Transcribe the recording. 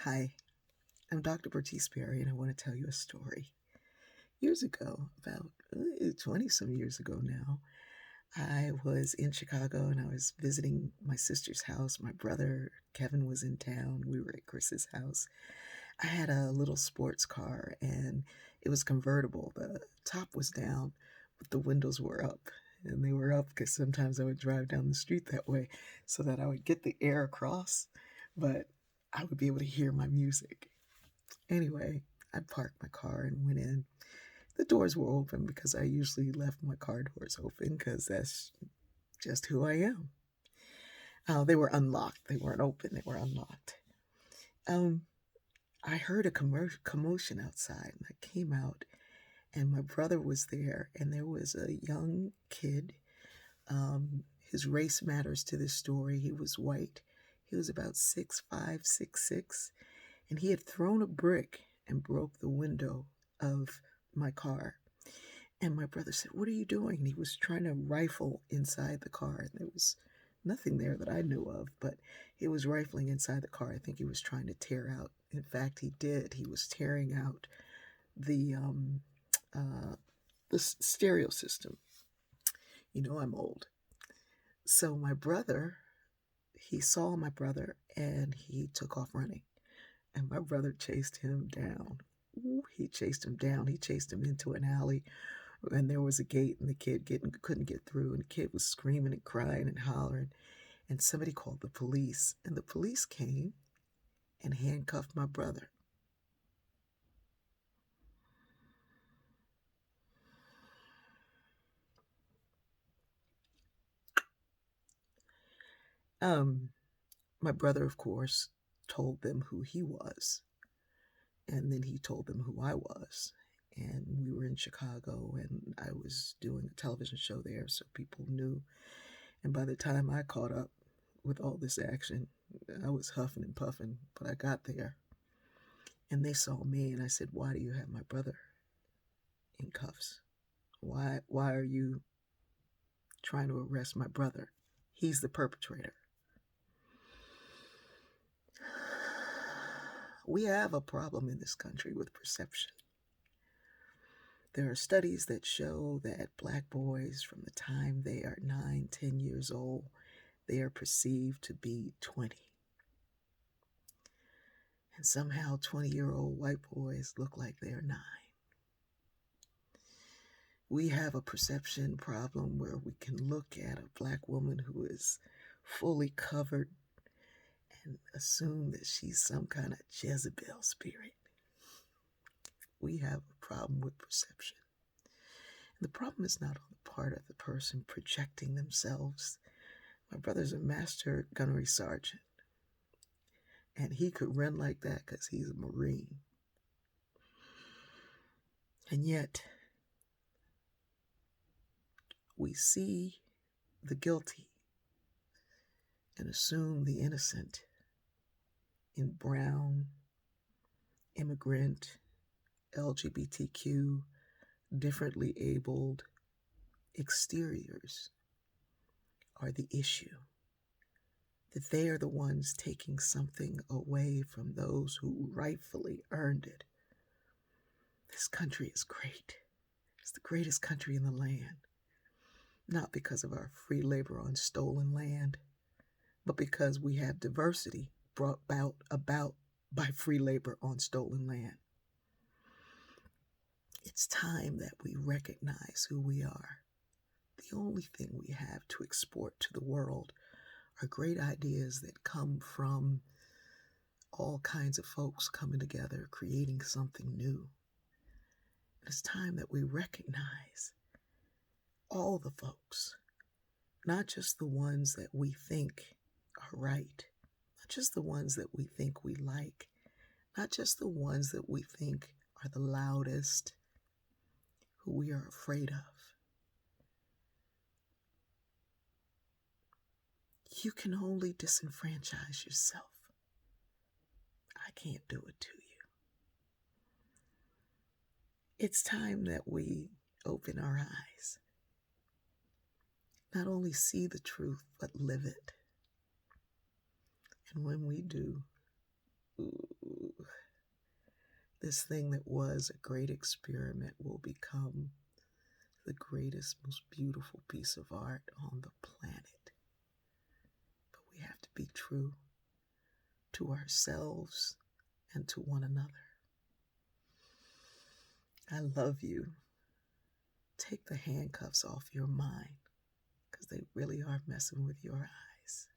Hi, I'm Dr. Bertice Perry, and I want to tell you a story. Years ago, about 20 some years ago now, I was in Chicago and I was visiting my sister's house. My brother Kevin was in town. We were at Chris's house. I had a little sports car and it was convertible. The top was down, but the windows were up. And they were up because sometimes I would drive down the street that way so that I would get the air across, but I would be able to hear my music. Anyway, I parked my car and went in. The doors were open because I usually left my car doors open because that's just who I am. They were unlocked. They weren't open. They were unlocked. Um, I heard a commotion outside, and I came out, and my brother was there, and there was a young kid. His race matters to this story. He was white. He was about 6'5", 6'6", and he had thrown a brick and broke the window of my car. And my brother said, "What are you doing?" And he was trying to rifle inside the car. And there was nothing there that I knew of, but he was rifling inside the car. I think he was trying to tear out. In fact, he did. He was tearing out the uh, stereo system. You know, I'm old. So he saw my brother, and he took off running. And my brother chased him down. Ooh, he chased him down. He chased him into an alley, and there was a gate, and the kid couldn't get through, and the kid was screaming and crying and hollering, and somebody called the police, and the police came and handcuffed my brother. Um, my brother, of course, told them who he was, and then he told them who I was. And we were in Chicago, and I was doing a television show there, so people knew. And by the time I caught up with all this action, I was huffing and puffing, but I got there. And they saw me, and I said, "Why do you have my brother in cuffs? Why are you trying to arrest my brother? He's the perpetrator." We have a problem in this country with perception. There are studies that show that black boys, from the time they are 9, 10 years old, they are perceived to be 20. And somehow 20-year-old white boys look like they're 9. We have a perception problem where we can look at a black woman who is fully covered and assume that she's some kind of Jezebel spirit. We have a problem with perception. And the problem is not on the part of the person projecting themselves. My brother's a master gunnery sergeant, and he could run like that because he's a Marine. And yet, we see the guilty and assume the innocent in brown, immigrant, LGBTQ, differently abled exteriors are the issue. That they are the ones taking something away from those who rightfully earned it. This country is great. It's the greatest country in the land. Not because of our free labor on stolen land, but because we have diversity brought about by free labor on stolen land. It's time that we recognize who we are. The only thing we have to export to the world are great ideas that come from all kinds of folks coming together, creating something new. It's time that we recognize all the folks, not just the ones that we think are right, not just the ones that we think we like, not just the ones that we think are the loudest, who we are afraid of. You can only disenfranchise yourself. I can't do it to you. It's time that we open our eyes. Not only see the truth, but live it. And when we do, ooh, this thing that was a great experiment will become the greatest, most beautiful piece of art on the planet. But we have to be true to ourselves and to one another. I love you. Take the handcuffs off your mind because they really are messing with your eyes.